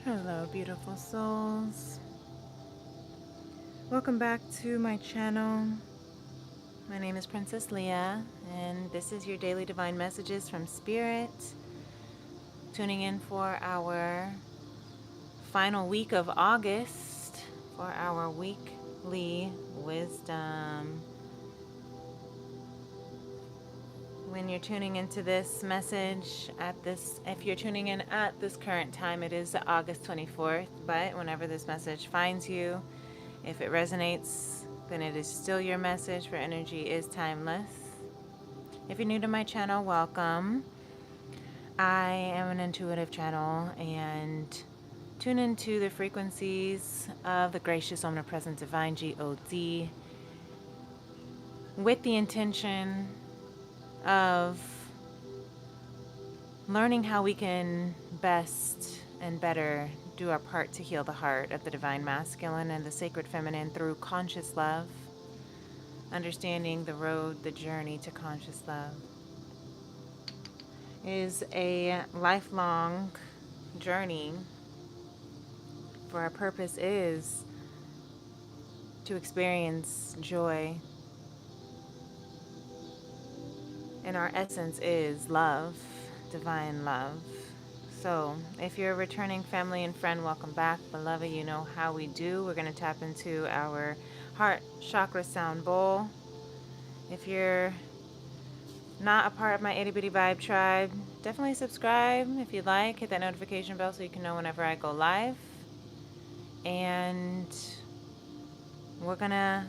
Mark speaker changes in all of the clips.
Speaker 1: Hello, beautiful souls. Welcome back to my channel. My name is Princess Leah, and this is your daily divine messages from Spirit. Tuning in for our final week of August for our weekly wisdom. When you're tuning into this message if you're tuning in at this current time, it is August 24th, but whenever this message finds you, if it resonates, then it is still your message, for energy is timeless. If you're new to my channel, welcome. I am an intuitive channel and tune into the frequencies of the gracious, omnipresent, divine God with the intention of learning how we can best and better do our part to heal the heart of the divine masculine and the sacred feminine through conscious love, understanding the road, the journey to conscious love is a lifelong journey, for our purpose is to experience joy, and our essence is love, divine love. So, if you're a returning family and friend, welcome back. Beloved, you know how we do. We're going to tap into our heart chakra sound bowl. If you're not a part of my itty bitty vibe tribe, definitely subscribe if you like. Hit that notification bell so you can know whenever I go live. And we're gonna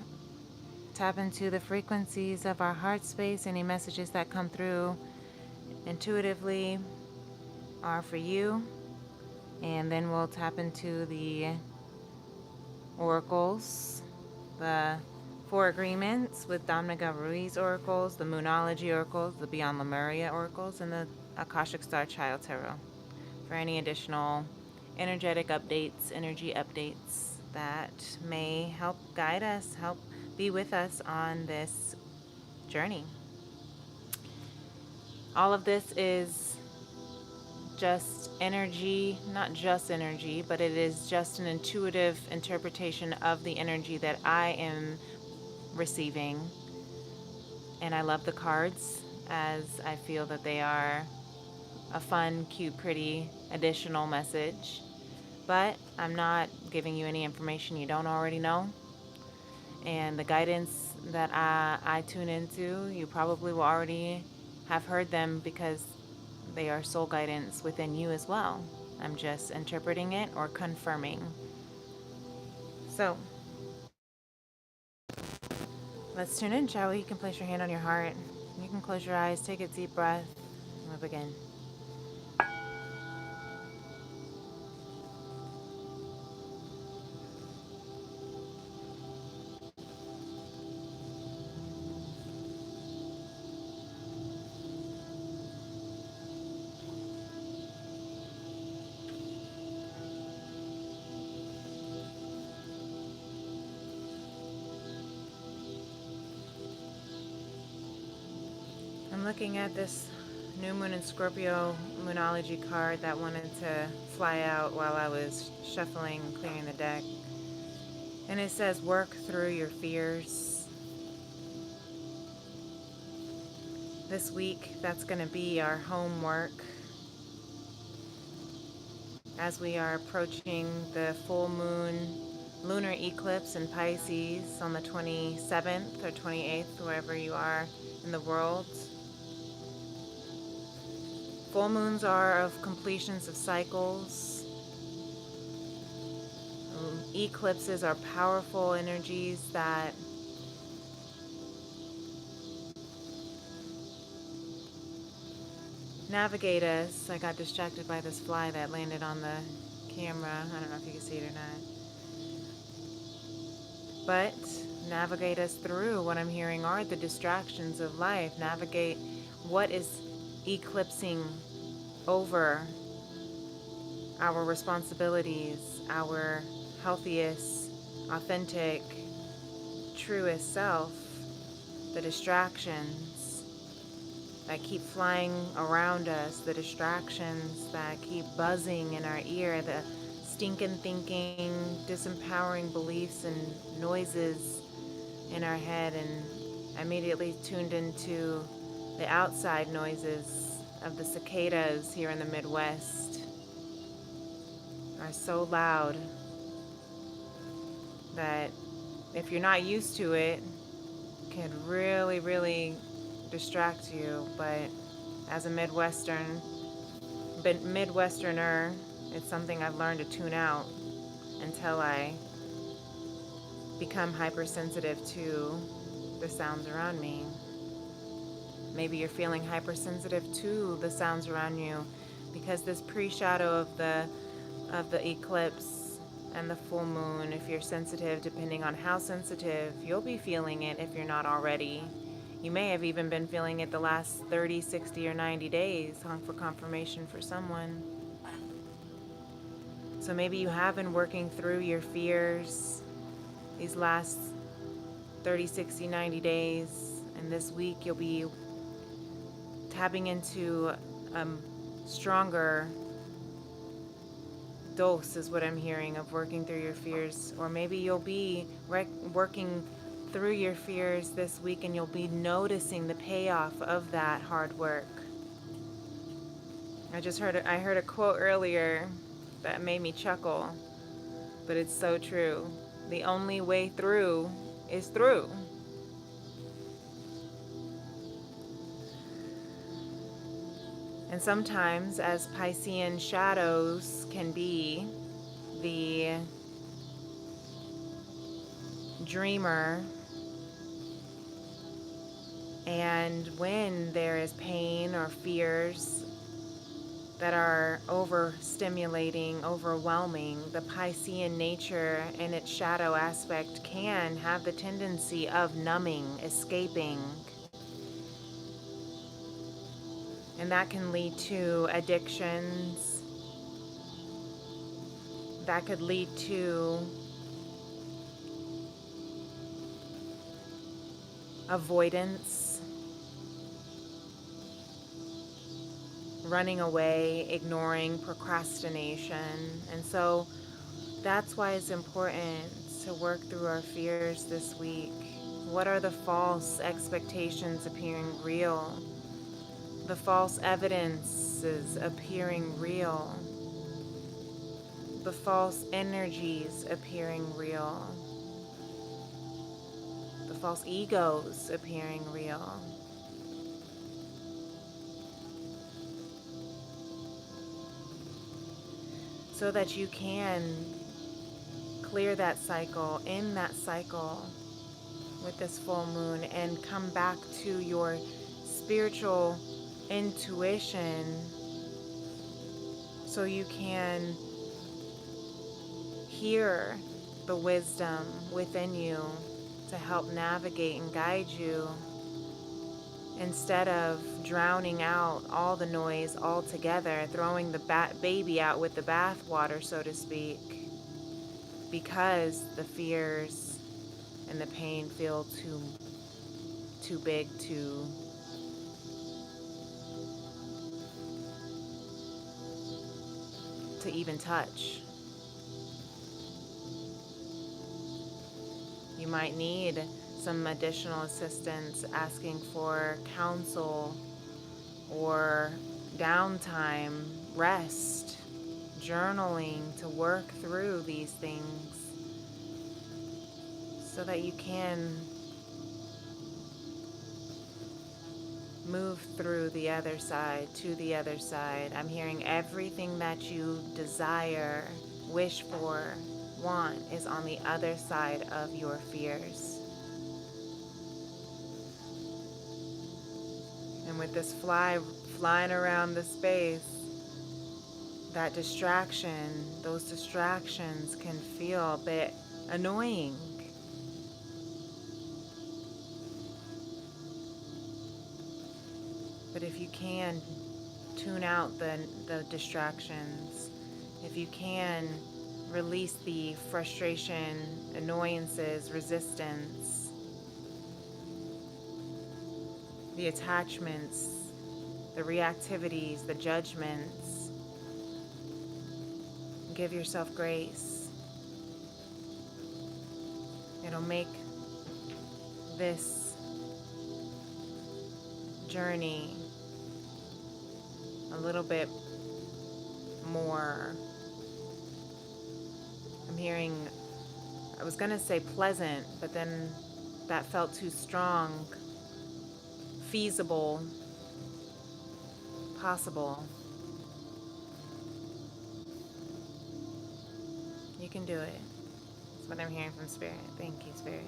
Speaker 1: tap into the frequencies of our heart space. Any messages that come through intuitively are for you. And then we'll tap into the oracles, the Four Agreements with Dominic Ruiz oracles, the Moonology oracles, the Beyond Lemuria oracles, and the Akashic Star Child Tarot for any additional energetic updates, energy updates that may help guide us, help be with us on this journey. All of this is just energy, not just energy, but it is just an intuitive interpretation of the energy that I am receiving. And I love the cards, as I feel that they are a fun, cute, pretty additional message. But I'm not giving you any information you don't already know. And the guidance that I tune into, you probably will already have heard them, because they are soul guidance within you as well. I'm just interpreting it or confirming. So, let's tune in, shall we? You can place your hand on your heart. You can close your eyes, take a deep breath, and we'll begin. I'm looking at this New Moon in Scorpio Moonology card that wanted to fly out while I was shuffling and clearing the deck. And it says, work through your fears. This week, that's going to be our homework as we are approaching the full moon lunar eclipse in Pisces on the 27th or 28th, wherever you are in the world. Full moons are of completions of cycles. Eclipses are powerful energies that navigate us. I got distracted by this fly that landed on the camera. I don't know if you can see it or not. But navigate us through. What I'm hearing are the distractions of life. Navigate what is eclipsing over our responsibilities, our healthiest, authentic, truest self, the distractions that keep flying around us, the distractions that keep buzzing in our ear, the stinking thinking, disempowering beliefs and noises in our head, and immediately tuned into the outside noises of the cicadas here in the Midwest are so loud that if you're not used to it, can really, really distract you. But as a Midwesterner, it's something I've learned to tune out until I become hypersensitive to the sounds around me. Maybe you're feeling hypersensitive to the sounds around you because this pre-shadow of the eclipse and the full moon, if you're sensitive, depending on how sensitive, you'll be feeling it if you're not already. You may have even been feeling it the last 30, 60, or 90 days, hung for confirmation for someone. So maybe you have been working through your fears these last 30, 60, 90 days, and this week you'll be tapping into a stronger dose, is what I'm hearing, of working through your fears. Or maybe you'll be working through your fears this week and you'll be noticing the payoff of that hard work. I heard a quote earlier that made me chuckle, but it's so true. The only way through is through. And sometimes, as Piscean shadows can be, the dreamer, and when there is pain or fears that are overstimulating, overwhelming, the Piscean nature and its shadow aspect can have the tendency of numbing, escaping. And that can lead to addictions. That could lead to avoidance, running away, ignoring, procrastination. And so that's why it's important to work through our fears this week. What are the false expectations appearing real? The false evidences appearing real, the false energies appearing real, the false egos appearing real. So that you can clear that cycle, end that cycle with this full moon, and come back to your spiritual intuition so you can hear the wisdom within you to help navigate and guide you, instead of drowning out all the noise altogether, throwing the baby out with the bathwater, so to speak, because the fears and the pain feel too big to even touch. You might need some additional assistance, asking for counsel or downtime, rest, journaling to work through these things so that you can move through the other side, to the other side. I'm hearing everything that you desire, wish for, want is on the other side of your fears. And with this flying around the space, that distraction, those distractions can feel a bit annoying. But if you can tune out the distractions, if you can release the frustration, annoyances, resistance, the attachments, the reactivities, the judgments, give yourself grace. It'll make this journey a little bit more, I'm hearing, I was gonna say pleasant, but then that felt too strong. Feasible, possible. You can do it. That's what I'm hearing from Spirit. Thank you, Spirit.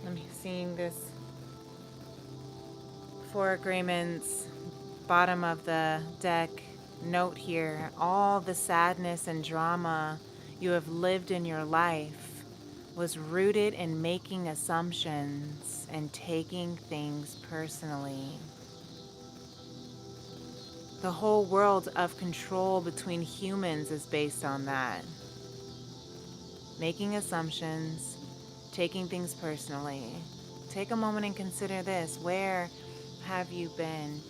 Speaker 1: I'm seeing this Four Agreements, bottom of the deck, note here. All the sadness and drama you have lived in your life was rooted in making assumptions and taking things personally. The whole world of control between humans is based on that. Making assumptions, taking things personally. Take a moment and consider this. Where have you been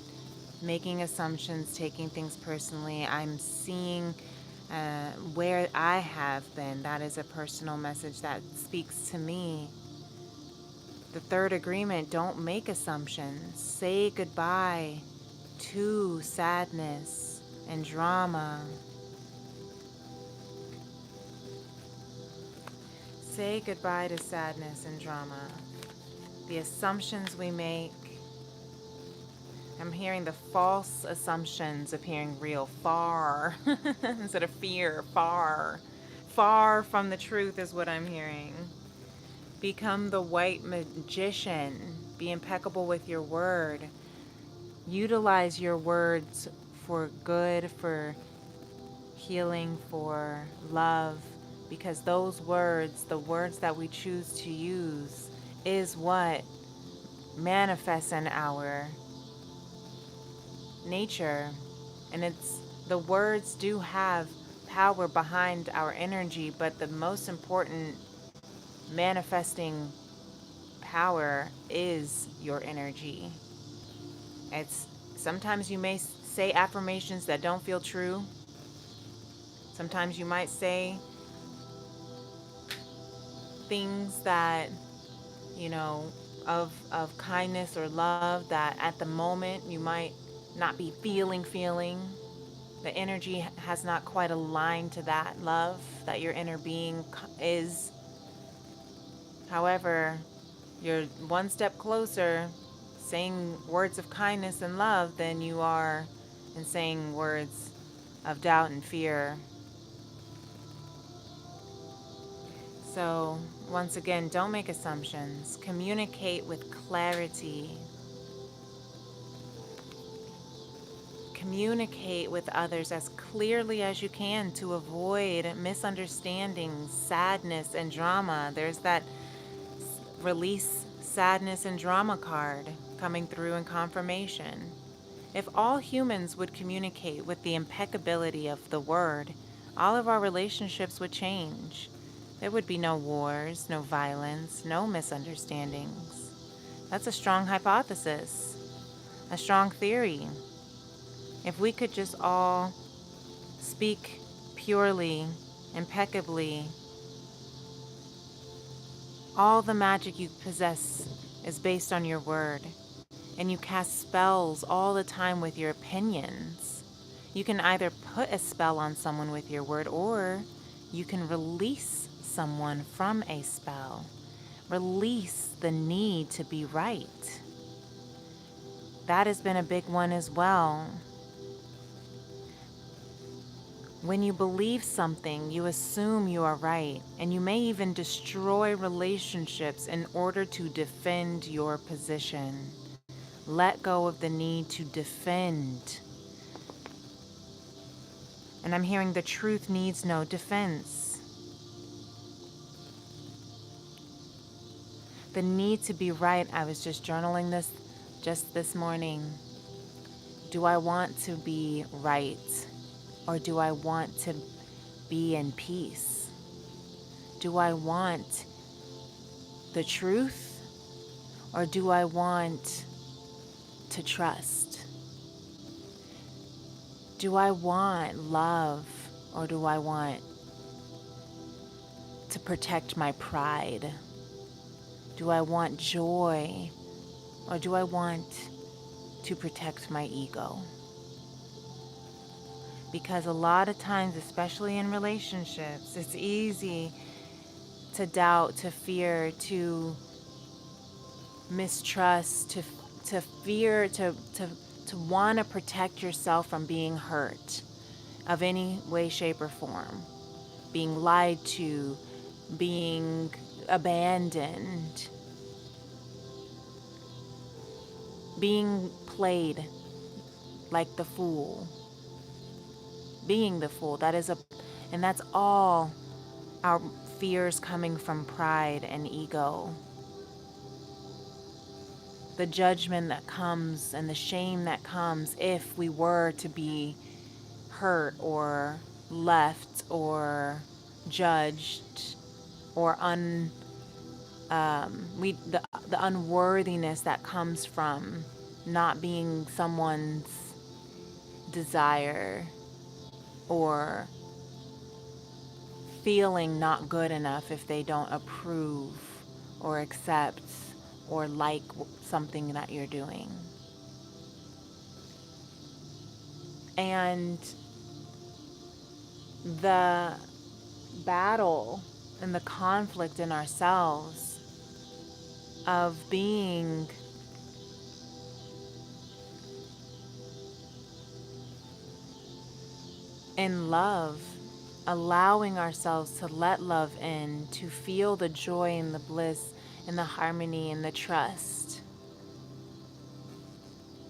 Speaker 1: making assumptions, taking things personally? I'm seeing where I have been. That is a personal message that speaks to me. The third agreement, don't make assumptions. Say goodbye to sadness and drama. Say goodbye to sadness and drama. The assumptions we make. I'm hearing the false assumptions appearing real. Far instead of fear. Far. Far from the truth is what I'm hearing. Become the white magician. Be impeccable with your word. Utilize your words for good, for healing, for love, because those words, the words that we choose to use, is what manifests in our nature. And it's, the words do have power behind our energy, but the most important manifesting power is your energy. It's, sometimes you may say affirmations that don't feel true. Sometimes you might say things that, you know, of kindness or love that at the moment you might not be feeling. The energy has not quite aligned to that love that your inner being is. However, you're one step closer saying words of kindness and love than you are in saying words of doubt and fear. So, once again, don't make assumptions. Communicate with clarity. Communicate with others as clearly as you can to avoid misunderstandings, sadness, and drama. There's that release sadness and drama card coming through in confirmation. If all humans would communicate with the impeccability of the word, all of our relationships would change. There would be no wars, no violence, no misunderstandings. That's a strong hypothesis, a strong theory. If we could just all speak purely, impeccably, all the magic you possess is based on your word, and you cast spells all the time with your opinions. You can either put a spell on someone with your word, or you can release someone from a spell. Release the need to be right. That has been a big one as well. When you believe something, you assume you are right, and you may even destroy relationships in order to defend your position. Let go of the need to defend. And I'm hearing the truth needs no defense. The need to be right, I was just journaling this just this morning. Do I want to be right? Or do I want to be in peace? Do I want the truth, or do I want to trust? Do I want love, or do I want to protect my pride? Do I want joy, or do I want to protect my ego? Because a lot of times, especially in relationships, it's easy to doubt, to fear, to mistrust, to fear, to want to protect yourself from being hurt of any way, shape, or form, being lied to, being abandoned, being played like the fool, being the fool. And that's all our fears coming from pride and ego. The judgment that comes and the shame that comes if we were to be hurt or left or judged or the unworthiness that comes from not being someone's desire, or feeling not good enough if they don't approve or accept or like something that you're doing. And the battle and the conflict in ourselves of being in love, allowing ourselves to let love in, to feel the joy and the bliss and the harmony and the trust,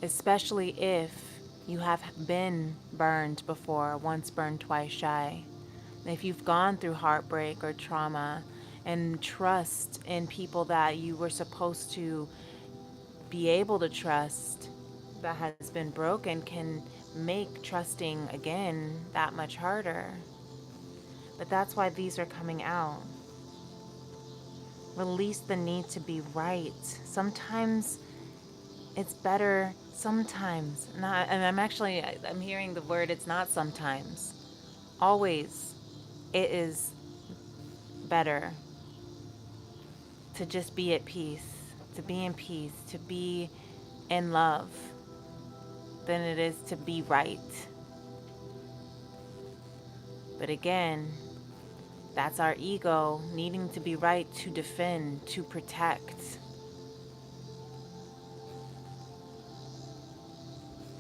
Speaker 1: especially if you have been burned before, once burned, twice shy. If you've gone through heartbreak or trauma, and trust in people that you were supposed to be able to trust that has been broken, can make trusting again that much harder. But that's why these are coming out. Release the need to be right. Sometimes it's better, sometimes not. And I'm hearing the word, it's not sometimes. Always it is better to just be at peace, to be in peace, to be in love, than it is to be right. But again, that's our ego needing to be right, to defend, to protect.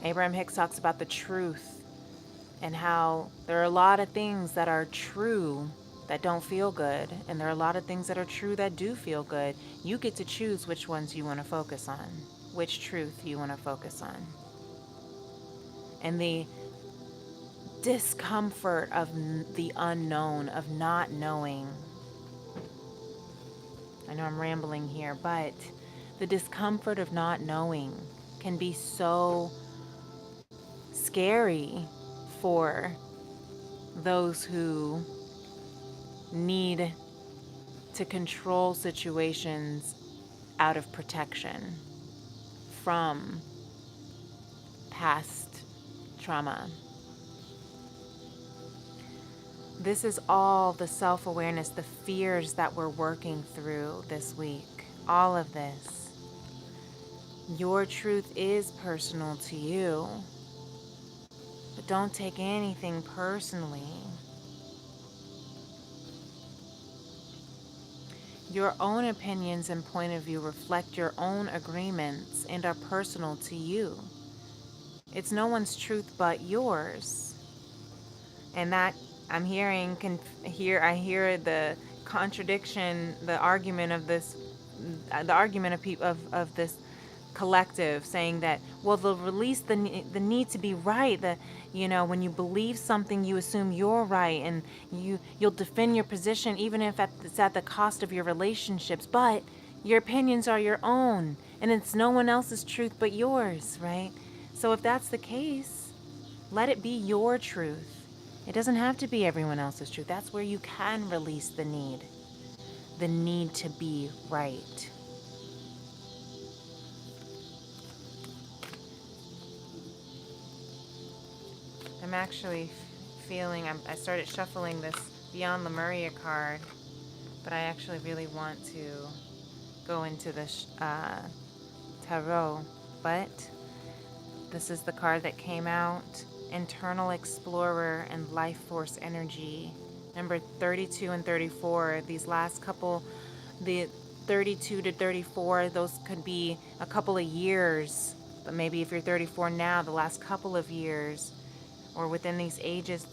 Speaker 1: Abraham Hicks talks about the truth and how there are a lot of things that are true that don't feel good, and there are a lot of things that are true that do feel good. You get to choose which ones you want to focus on, which truth you want to focus on. And the discomfort of the unknown, of not knowing. I know I'm rambling here, but the discomfort of not knowing can be so scary for those who need to control situations out of protection from past trauma. This is all the self-awareness, the fears that we're working through this week. All of this. Your truth is personal to you, but don't take anything personally. Your own opinions and point of view reflect your own agreements and are personal to you. It's no one's truth but yours. And that I hear the contradiction, the argument of this collective saying that, well, they'll release the need to be right. When you believe something, you assume you're right, and you'll defend your position even if it's at the cost of your relationships. But your opinions are your own, and it's no one else's truth but yours, right? So if that's the case, let it be your truth. It doesn't have to be everyone else's truth. That's where you can release the need. the need to be right. I'm actually feeling, I started shuffling this Beyond Lemuria card, but I actually really want to go into the tarot. But this is the card that came out, Internal Explorer and Life Force Energy. Number 32 and 34, these last couple, the 32 to 34, those could be a couple of years, but maybe if you're 34 now, the last couple of years or within these ages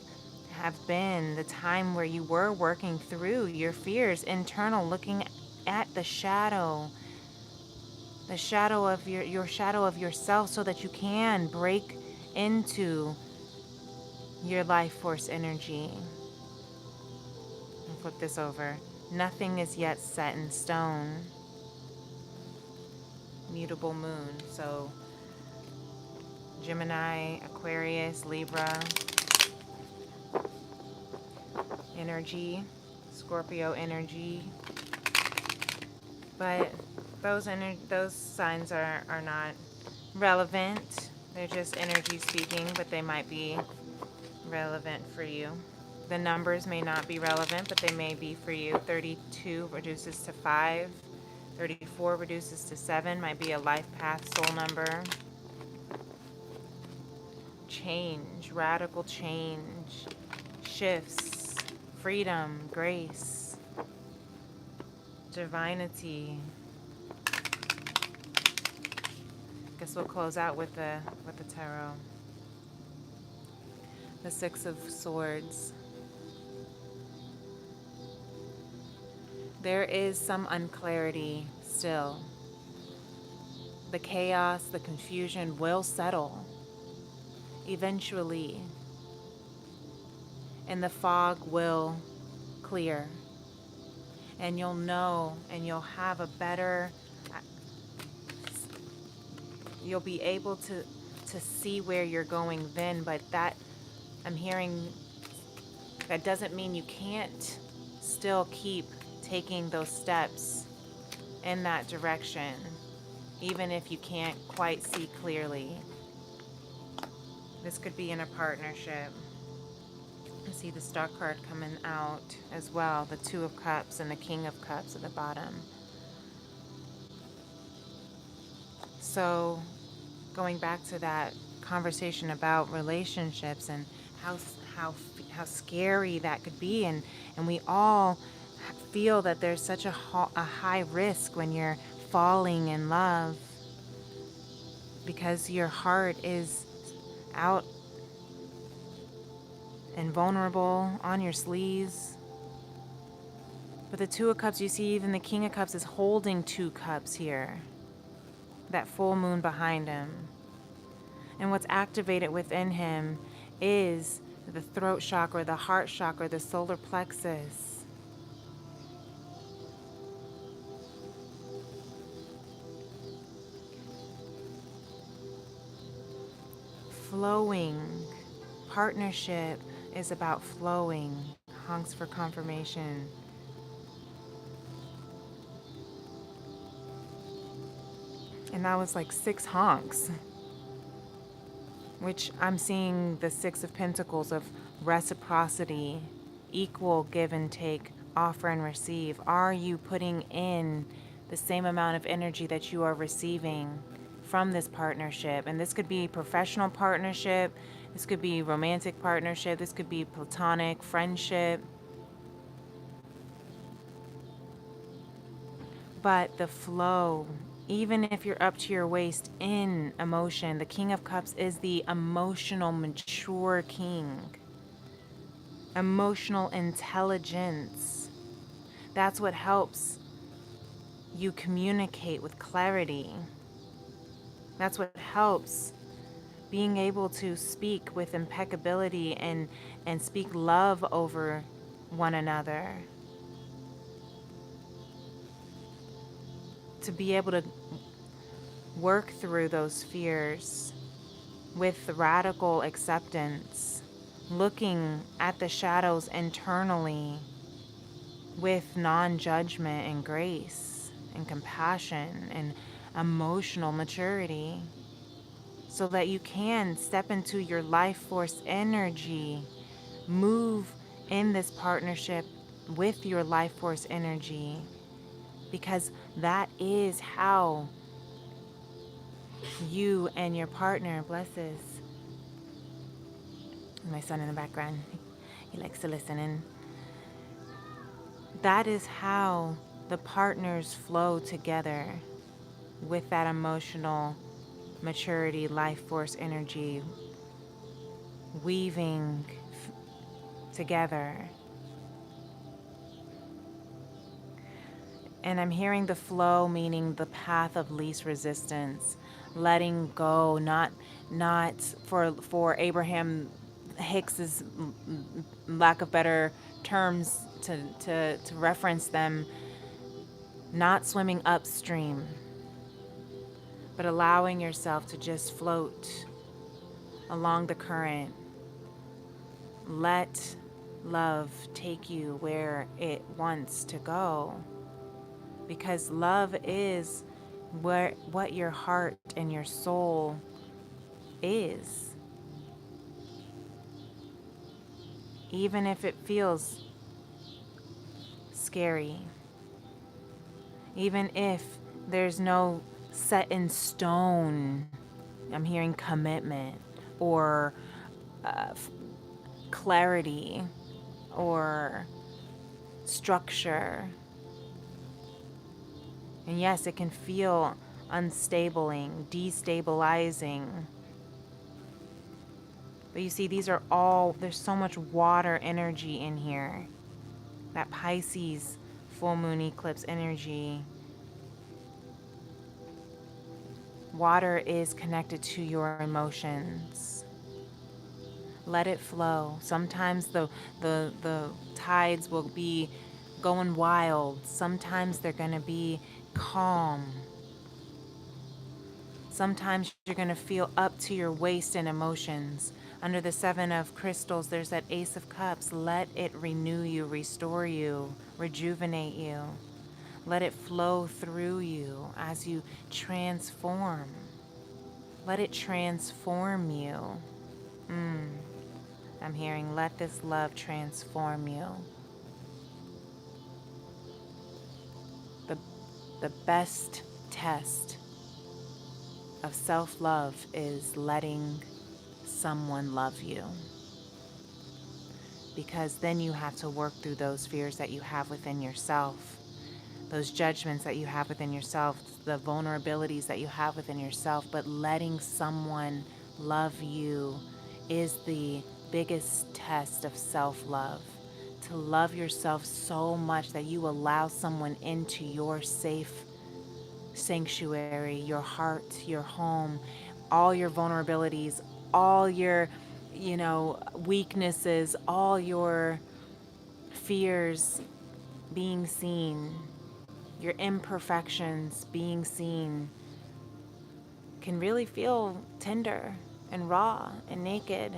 Speaker 1: have been the time where you were working through your fears, internal, looking at the shadow of your shadow of yourself, so that you can break into your life force energy. I'll flip this over. Nothing is yet set in stone. Mutable moon. So Gemini, Aquarius, Libra energy, Scorpio energy. But those signs are not relevant. They're just energy speaking, but they might be relevant for you. The numbers may not be relevant, but they may be for you. 32 reduces to 5. 34 reduces to 7. Might be a life path soul number. Change, radical change, shifts, freedom, grace, divinity. Guess we'll close out with the tarot. The Six of Swords. There is some unclarity still. The chaos, the confusion will settle eventually, and the fog will clear, and you'll know, and you'll have a better, you'll be able to see where you're going then. But that, I'm hearing, that doesn't mean you can't still keep taking those steps in that direction, even if you can't quite see clearly. This could be in a partnership. I see the Star card coming out as well, the Two of Cups and the King of Cups at the bottom. So going back to that conversation about relationships and how scary that could be, and we all feel that there's such a high risk when you're falling in love, because your heart is out and vulnerable on your sleeves. But the Two of Cups, you see, even the King of Cups is holding 2 cups here, that full moon behind him. And what's activated within him is the throat chakra, the heart chakra, the solar plexus. Flowing. Partnership is about flowing. Honks for confirmation. And that was like 6 honks, which I'm seeing the 6 of Pentacles of reciprocity, equal give and take, offer and receive. Are you putting in the same amount of energy that you are receiving from this partnership? And this could be professional partnership, this could be romantic partnership, this could be platonic friendship. But the flow, even if you're up to your waist in emotion, the King of Cups is the emotional, mature king. Emotional intelligence. That's what helps you communicate with clarity. That's what helps being able to speak with impeccability and speak love over one another. To be able to work through those fears with radical acceptance, looking at the shadows internally with non-judgment and grace and compassion and emotional maturity, so that you can step into your life force energy, move in this partnership with your life force energy, because that is how you and your partner, blesses my son in the background, he likes to listen, and that is how the partners flow together with that emotional maturity, life force energy, weaving together. And I'm hearing the flow, meaning the path of least resistance, letting go, not for Abraham Hicks's lack of better terms to reference them, not swimming upstream, but allowing yourself to just float along the current. Let love take you where it wants to go, because love is what your heart and your soul is. Even if it feels scary, even if there's no set in stone, I'm hearing commitment or uh, clarity or structure. And yes, it can feel unstabling, destabilizing. But you see, these are all, there's so much water energy in here. That Pisces full moon eclipse energy. Water is connected to your emotions. Let it flow. Sometimes the tides will be going wild. Sometimes they're going to be calm. Sometimes you're going to feel up to your waist in emotions. Under the Seven of Crystals, there's that Ace of Cups. Let it renew you, restore you, rejuvenate you. Let it flow through you as you transform. Let it transform you. I'm hearing, let this love transform you. The, the best test of self-love is letting someone love you. Because then you have to work through those fears that you have within yourself, those judgments that you have within yourself, the vulnerabilities that you have within yourself. But letting someone love you is the biggest test of self-love. To love yourself so much that you allow someone into your safe sanctuary, your heart, your home, all your vulnerabilities, all your, weaknesses, all your fears being seen, your imperfections being seen, can really feel tender and raw and naked.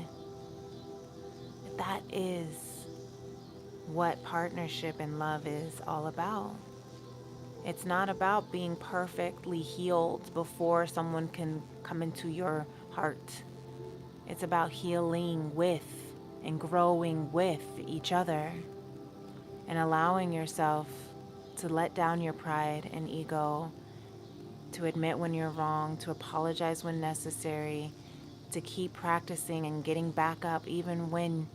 Speaker 1: That is what partnership and love is all about. It's not about being perfectly healed before someone can come into your heart. It's about healing with and growing with each other, and allowing yourself to let down your pride and ego, to admit when you're wrong, to apologize when necessary, to keep practicing and getting back up even when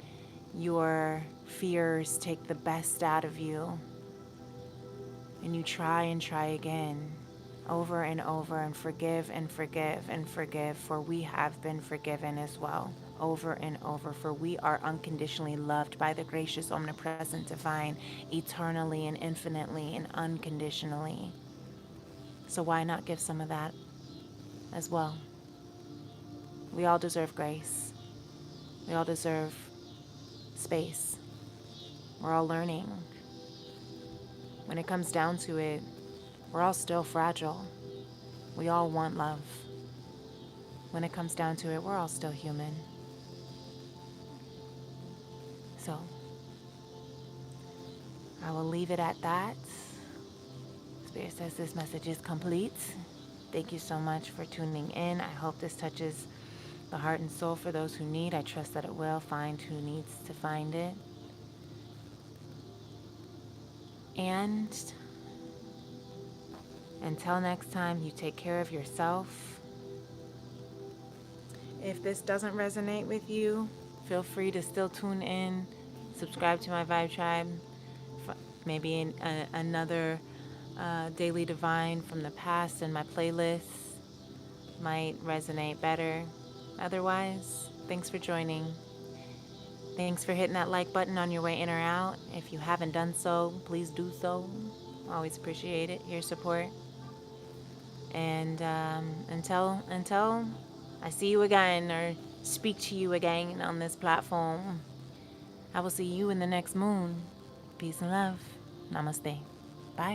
Speaker 1: your fears take the best out of you. And you try and try again, over and over, and forgive and forgive and forgive, for we have been forgiven as well, over and over, for we are unconditionally loved by the gracious, omnipresent, divine, eternally and infinitely and unconditionally. So why not give some of that as well? We all deserve grace. We all deserve space. We're all learning. When it comes down to it, we're all still fragile. We all want love. When it comes down to it, we're all still human. So, I will leave it at that. Spirit says this message is complete. Thank you so much for tuning in. I hope this touches the heart and soul for those who need. I trust that it will find who needs to find it. And until next time, you take care of yourself. If this doesn't resonate with you, feel free to still tune in, subscribe to my Vibe Tribe. Maybe another Daily Divine from the past in my playlist might resonate better. Otherwise, thanks for joining. Thanks for hitting that like button on your way in or out. If you haven't done so, please do so. Always appreciate it, your support. And until I see you again or speak to you again on this platform, I will see you in the next moon. Peace and love. Namaste. Bye.